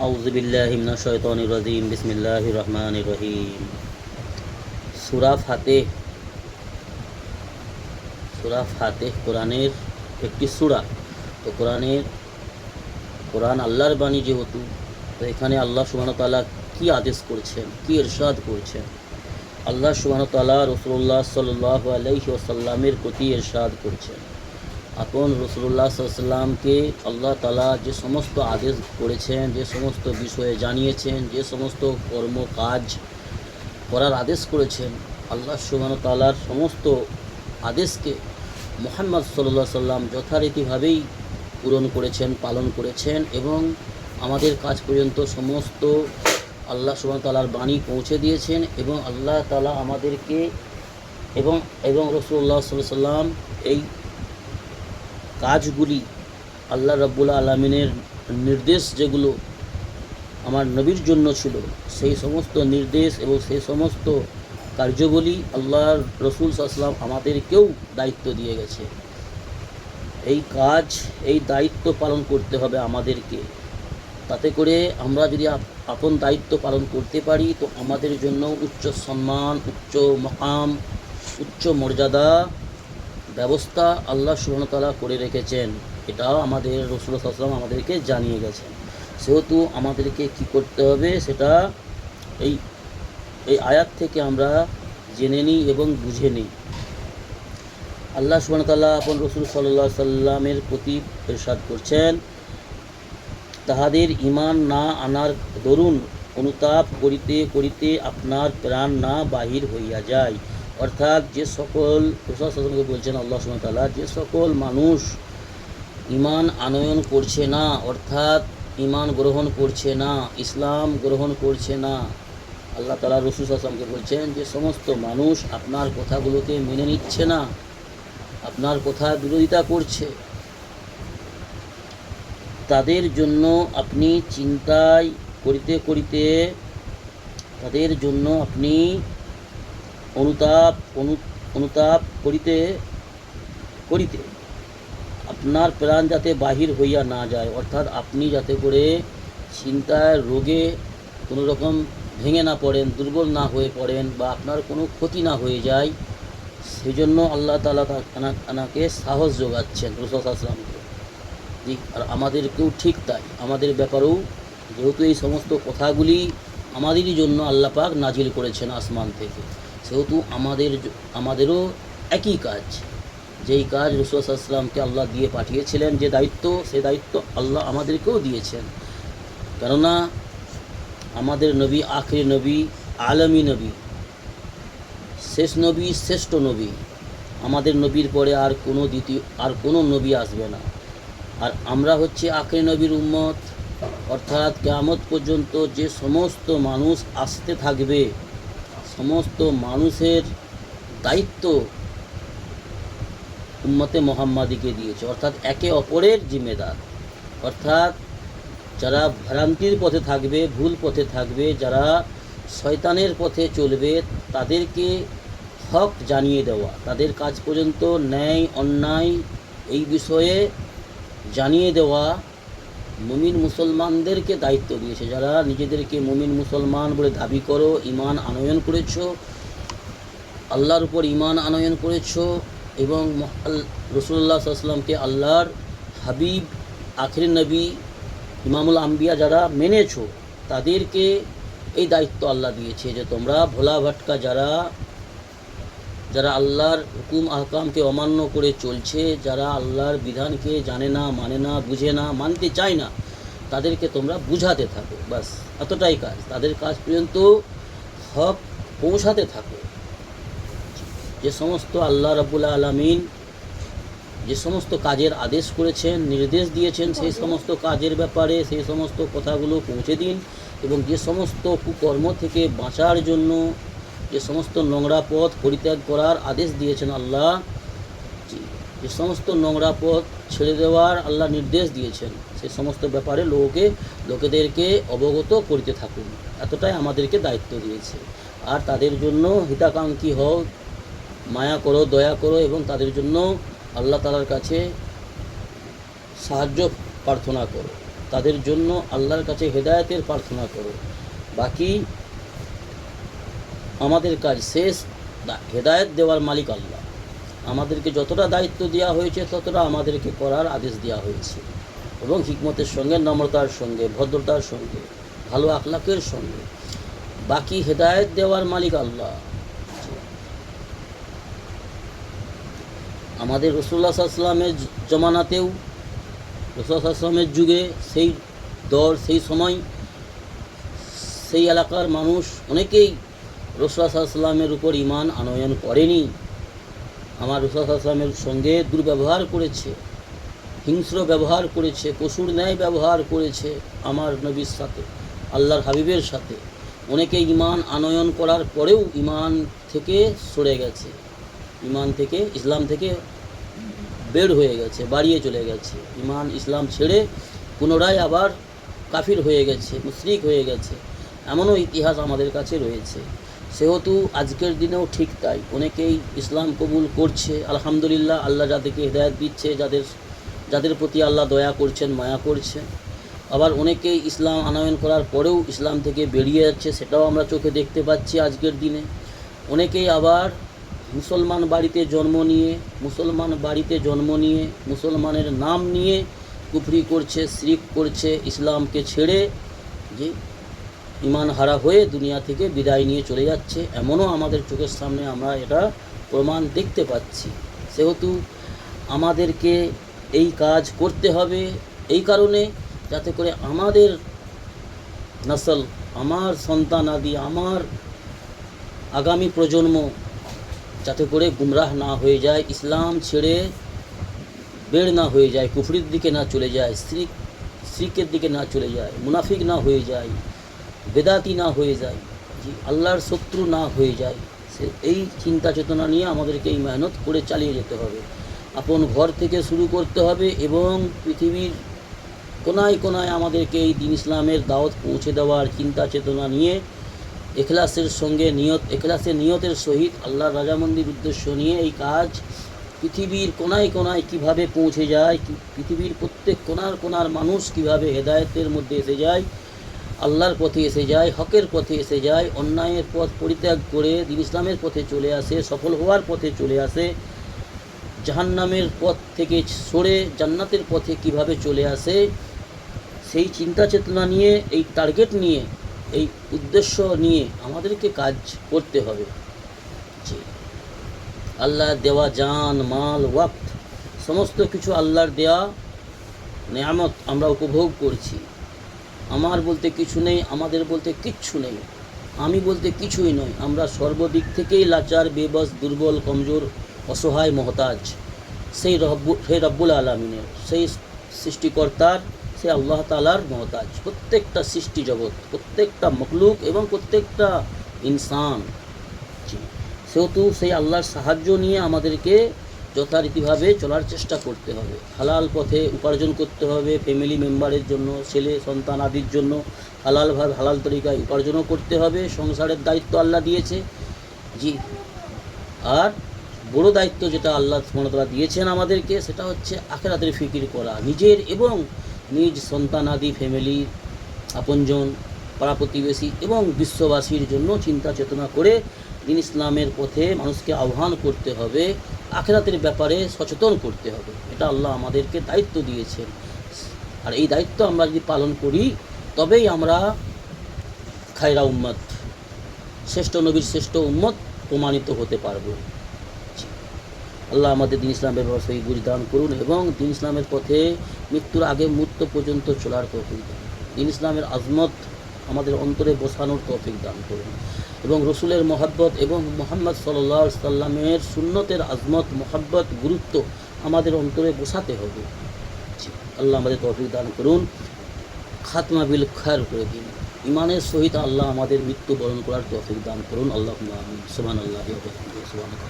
আউযু বিল্লাহি মিনাশ শাইতানির রাজিম। বিসমিল্লাহির রহমানির রহিম। সূরা ফাতিহ। সূরা ফাতিহ কোরআনের একটি সূরা। তো কোরআন আল্লাহর বাণী যেহেতু, তো এখানে আল্লাহ সুবহানাহু ওয়া তাআলা কি আদেশ করছেন, কি ইরশাদ করছেন, আল্লাহ সুবহানাহু ওয়া তাআলা রাসূলুল্লাহ সাল্লাল্লাহু আলাইহি ওয়াসাল্লামের প্রতি ইরশাদ করছেন। আপন রাসূলুল্লাহ সাল্লাল্লাহু আলাইহি ওয়াসাল্লামকে আল্লাহ তাআলা যে সমস্ত আদেশ করেছেন, যে সমস্ত বিষয়ে জানিয়েছেন, যে সমস্ত কর্ম কাজ করার আদেশ করেছেন, আল্লাহ সুবহানাহু ওয়া তাআলার সমস্ত আদেশকে মুহাম্মদ সাল্লাল্লাহু আলাইহি ওয়াসাল্লাম যথারীতিভাবেই পূরণ করেছেন, পালন করেছেন এবং আমাদের কাজ পর্যন্ত সমস্ত আল্লাহ সুবহানাহু ওয়া তাআলার বাণী পৌঁছে দিয়েছেন এবং আল্লাহ তাআলা আমাদেরকে এবং এবং রাসূলুল্লাহ সাল্লাল্লাহু আলাইহি ওয়াসাল্লাম এই কাজগুলি আল্লাহ রাব্বুল আলামিনের নির্দেশ যেগুলো আমার নবীর জন্য ছিল, সেই সমস্ত নির্দেশ এবং সেই সমস্ত কার্যবলী আল্লাহর রসুল সাল্লাল্লাহু আলাইহি ওয়াসাল্লাম আমাদেরকেও দায়িত্ব দিয়ে গেছে। এই কাজ, এই দায়িত্ব পালন করতে হবে আমাদেরকে। তাতে করে আমরা যদি আপন দায়িত্ব পালন করতে পারি, তো আমাদের জন্য উচ্চ সম্মান, উচ্চ মকাম, উচ্চ মর্যাদা ব্যবস্থা আল্লাহ সুবহানাহু ওয়া তাআলা করে রেখেছেন। এটাও আমাদের রাসূল সাল্লাল্লাহু আলাইহি ওয়াসাল্লাম আমাদেরকে জানিয়ে গেছেন। সেহেতু আমাদেরকে কি করতে হবে সেটা এই এই আয়াত থেকে আমরা জেনে নিই এবং বুঝে নিই। আল্লাহ সুবহানাহু ওয়া তাআলা আপন রাসূল সাল্লাল্লাহু আলাইহি সাল্লামের প্রতি ইরশাদ করছেন, তাহাদের ঈমান না আনার দরুন অনুতাপ করিতে করিতে আপনার প্রাণ না বাহির হইয়া যায়। অর্থাৎ যে সকল রাসূলকে বলছেন আল্লাহ সুবহানাহু ওয়া তাআলা, যে সকল মানুষ ঈমান আনয়ন করছে না, অর্থাৎ ঈমান গ্রহণ করছে না, ইসলাম গ্রহণ করছে না, আল্লাহ তাআলা রাসূল সাল্লাল্লাহু আলাইহি ওয়াসাল্লামকে বলছেন যে সমস্ত মানুষ আপনার কথাগুলোকে মেনে নিচ্ছে না, আপনার কথা বিরোধিতা করছে, তাদের জন্য আপনি চিন্তায় করিতে করিতে, তাদের জন্য আপনি অনুতাপ করিতে করিতে আপনার প্রাণ যাতে বাহির হইয়া না যায়, অর্থাৎ আপনি যাতে করে চিন্তায় রোগে কোনো রকম ভেঙে না পড়েন, দুর্বল না হয়ে পড়েন বা আপনার কোনো ক্ষতি না হয়ে যায়, সেই জন্য আল্লাহ তাআলা তাকে সাহস যোগাচ্ছেন রাসূল সাল্লাল্লাহু আলাইহি ওয়াসাল্লামকে। আর আমাদেরকেও ঠিক তাই, আমাদের ব্যাপারেও যেহেতু এই সমস্ত কথাগুলি আমাদেরই জন্য আল্লাহ পাক নাজিল করেছেন আসমান থেকে, সেহেতু আমাদেরও একই কাজ, যেই কাজ রাসূল সাল্লাল্লাহু আলাইহি ওয়াসাল্লামকে আল্লাহ দিয়ে পাঠিয়েছিলেন, যে দায়িত্ব, সেই দায়িত্ব আল্লাহ আমাদেরকেও দিয়েছেন। কেননা আমাদের নবী আখিরি নবী, আলমী নবী, শেষ নবী, শ্রেষ্ঠ নবী। আমাদের নবীর পরে আর কোনো নবী আসবে না। আর আমরা হচ্ছে আখিরি নবীর উম্মত, অর্থাৎ কিয়ামত পর্যন্ত যে সমস্ত মানুষ আসতে থাকবে, সমস্ত মানুষের দায়িত্ব উম্মতে মুহাম্মাদিকে দিয়েছে, অর্থাৎ একে অপরের জিম্মেদার। অর্থাৎ যারা ভ্রান্তির পথে থাকবে, ভুল পথে থাকবে, যারা শয়তানের পথে চলবে, তাদেরকে হক জানিয়ে দেওয়া, তাদের কাজ পর্যন্ত ন্যায় অন্যায় এই বিষয়ে জানিয়ে দেওয়া মুমিন মুসলমানদেরকে দায়িত্ব দিয়েছে। যারা নিজেদেরকে মুমিন মুসলমান বলে দাবি করো, ঈমান আনয়ন করেছো, আল্লাহর উপর ঈমান আনয়ন করেছো এবং রাসূলুল্লাহ সাল্লাল্লাহু আলাইহি ওয়াসাল্লামকে আল্লাহর হাবিব, আখিরি নবী, ইমামুল আম্বিয়া যারা মেনেছো, তাদেরকে এই দায়িত্ব আল্লাহ দিয়েছে যে তোমরা ভোলা ভটকা যারা আল্লাহর হুকুম আহকামকে অমান্য করে চলছে, যারা আল্লাহর বিধানকে জানে না, মানে না, বুঝে না, মানতে চায় না, তাদেরকে তোমরা বুঝাতে থাকো। বাস এতটাই কাজ, তাদের কাজ পর্যন্ত হক পৌঁছাতে থাকো। যে সমস্ত আল্লাহ রাব্বুল আলামিন যে সমস্ত কাজের আদেশ করেছেন, নির্দেশ দিয়েছেন, সেই সমস্ত কাজের ব্যাপারে সেই সমস্ত কথাগুলো পৌঁছে দিন এবং যে সমস্ত কুকর্ম থেকে বাঁচার জন্য যে সমস্ত নোংরা পথ পরিত্যাগ করার আদেশ দিয়েছেন আল্লাহ, যে সমস্ত নোংরা পথ ছেড়ে দেওয়ার আল্লাহ নির্দেশ দিয়েছেন, সেই সমস্ত ব্যাপারে লোকেদেরকে অবগত করতে থাকুন। এতটাই আমাদেরকে দায়িত্ব দিয়েছে। আর তাদের জন্য হিতাকাঙ্ক্ষী হও, মায়া করো, দয়া করো এবং তাদের জন্য আল্লাহ তাআলার কাছে সাহায্য প্রার্থনা করো। তাদের জন্য আল্লাহর কাছে হেদায়েতের প্রার্থনা করো। বাকি আমাদের কাজ শেষ। হেদায়েত দেওয়ার মালিক আল্লাহ। আমাদেরকে যতটা দায়িত্ব দেওয়া হয়েছে ততটা আমাদেরকে করার আদেশ দেওয়া হয়েছে, এবং হিকমতের সঙ্গে, নম্রতার সঙ্গে, ভদ্রতার সঙ্গে, ভালো আখলাকের সঙ্গে। বাকি হেদায়েত দেওয়ার মালিক আল্লাহ। আমাদের রাসূলুল্লাহ সাল্লাল্লাহু আলাইহি ওয়াসাল্লামের জমানাতেও, রাসূলুল্লাহ সাল্লাল্লাহু আলাইহি ওয়াসাল্লামের যুগে, সেই দর, সেই সময়, সেই এলাকার মানুষ অনেকেই রাসূলুল্লাহ সাল্লাল্লাহু আলাইহি ওয়াসাল্লামের উপর ঈমান আনয়ন করেনি। আমার রাসূলুল্লাহ সাল্লাল্লাহু আলাইহি ওয়াসাল্লামের সঙ্গে দুর্ব্যবহার করেছে, হিংস্র ব্যবহার করেছে, পশুর ন্যায় ব্যবহার করেছে আমার নবীর সাথে, আল্লাহর হাবিবের সাথে। অনেকে ঈমান আনয়ন করার পরেও ঈমান থেকে সরে গেছে, ঈমান থেকে, ইসলাম থেকে বের হয়ে গেছে, বাড়িয়ে চলে গেছে। ঈমান ইসলাম ছেড়ে পুনরায় আবার কাফির হয়ে গেছে, মুশরিক হয়ে গেছে। এমনও ইতিহাস আমাদের কাছে রয়েছে। সেহেতু আজকের দিনেও ঠিক তাই, অনেকেই ইসলাম কবুল করছে, আলহামদুলিল্লাহ। আল্লাহ যাদেরকে হেদায়েত দিচ্ছে, যাদের প্রতি আল্লাহ দয়া করছেন, মায়া করছেন। আবার অনেকেই ইসলাম আনয়ন করার পরেও ইসলাম থেকে বেরিয়ে যাচ্ছে, সেটাও আমরা চোখে দেখতে পাচ্ছি আজকের দিনে। অনেকেই আবার মুসলমানের বাড়িতে জন্ম নিয়ে মুসলমানের নাম নিয়ে কুফরি করছে, শিরক করছে, ইসলামকে ছেড়ে যে ঈমান হারা হয়ে দুনিয়া থেকে বিদায় নিয়ে চলে যাচ্ছে। এমনও আমাদের চোখের সামনে আমরা এটা প্রমাণ দেখতে পাচ্ছি। সেহেতু আমাদেরকে এই কাজ করতে হবে, এই কারণে যাতে করে আমাদের নসল, আমার সন্তানাদি, আমার আগামী প্রজন্ম যাতে করে গুমরাহ না হয়ে যায়, ইসলাম ছেড়ে বের না হয়ে যায়, কুফরির দিকে না চলে যায়, শিরকের দিকে না চলে যায়, মুনাফিক না হয়ে যায়, বেদাতি না হয়ে যায়, আল্লাহর শত্রু না হয়ে যায়। এই চিন্তা চেতনা নিয়ে আমাদেরকে এই মেহনত করে চালিয়ে যেতে হবে। আপন ঘর থেকে শুরু করতে হবে, এবং পৃথিবীর কোনায় কোনায় আমাদেরকে এই দ্বীন ইসলামের দাওয়াত পৌঁছে দেওয়ার চিন্তা চেতনা নিয়ে এখলাসের সঙ্গে, নিয়তের সহিত আল্লাহর রাজামন্দির উদ্দেশ্য নিয়ে এই কাজ পৃথিবীর কোনায় কোনায় কীভাবে পৌঁছে যায়, পৃথিবীর প্রত্যেক কোনার মানুষ কীভাবে হেদায়েতের মধ্যে এসে যায়, আল্লাহর পথে এসে যায়, হকের পথে এসে যায়, অন্যায়ের পথ পরিত্যাগ করে দ্বীন ইসলামের পথে চলে আসে, সফল হওয়ার পথে চলে আসে, জাহান্নামের পথ থেকে সরে জান্নাতের পথে কিভাবে চলে আসে, সেই চিন্তা চেতনা নিয়ে, এই টার্গেট নিয়ে, এই উদ্দেশ্য নিয়ে আমাদেরকে কাজ করতে হবে। আল্লাহ দেওয়া জান, মাল, ওয়াক্ত সমস্ত কিছু আল্লাহর দেওয়া নেয়ামত আমরা উপভোগ করছি। আমার বলতে কিছু নেই, আমাদের বলতে কিচ্ছু নেই, আমি বলতে কিছুই নয়। আমরা সর্বদিক থেকেই লাচার, বেবস, দুর্বল, কমজোর, অসহায়, মহতাজ। সেই রব্বুল আলামিনের, সেই সৃষ্টিকর্তার, সেই আল্লাহ তাআলার মহতাজ প্রত্যেকটা সৃষ্টি জগৎ, প্রত্যেকটা মখলুক এবং প্রত্যেকটা ইনসান। সেহেতু সেই আল্লাহর সাহায্য নিয়ে আমাদেরকে যথারীতিভাবে চলার চেষ্টা করতে হবে। হালাল পথে উপার্জন করতে হবে, ফ্যামিলি মেম্বারের জন্য, ছেলে সন্তান আদির জন্য হালালভাবে, হালাল তরিকায় উপার্জনও করতে হবে। সংসারের দায়িত্ব আল্লাহ দিয়েছে, আর বড় দায়িত্ব যেটা আল্লাহ সুবহানাহু ওয়া তাআলা দিয়েছেন আমাদেরকে, সেটা হচ্ছে আখিরাতের ফিকির করা, নিজের এবং নিজ সন্তানাদি, ফ্যামিলির, আপনজন, পাড়া প্রতিবেশী এবং বিশ্ববাসীর জন্য চিন্তা চেতনা করে দ্বীন ইসলামের পথে মানুষকে আহ্বান করতে হবে, আখিরাতের ব্যাপারে সচেতন করতে হবে। এটা আল্লাহ আমাদেরকে দায়িত্ব দিয়েছেন, আর এই দায়িত্ব আমরা যদি পালন করি তবেই আমরা খায়রা উম্মত, শ্রেষ্ঠ নবীর শ্রেষ্ঠ উম্মত প্রমাণিত হতে পারব। আল্লাহ আমাদের দ্বীন ইসলামের ব্যবস্থা বুঝদান করুন, এবং দ্বীন ইসলামের পথে মৃত্যুর আগে মৃত্যু পর্যন্ত চলার তৌফিক দান। দ্বীন ইসলামের আজমত আমাদের অন্তরে বসানোর তৌফিক দান করুন, এবং রসুলের মহব্বত এবং মুহাম্মদ সাল্লাল্লাহু আলাইহি সাল্লামের সুন্নতের আজমত, মহব্বত, গুরুত্ব আমাদের অন্তরে বসাতে হবে। আল্লাহ আমাদের তৌফিক দান করুন, খাতমা বিল খায়র করে দিন, ইমানের সহিত আল্লাহ আমাদের মৃত্যুবরণ করার তৌফিক দান করুন। আল্লাহুম্মা আমিন। সুবহানাল্লাহি ওয়া বিহামদিহি, সুবহানাল্লাহ।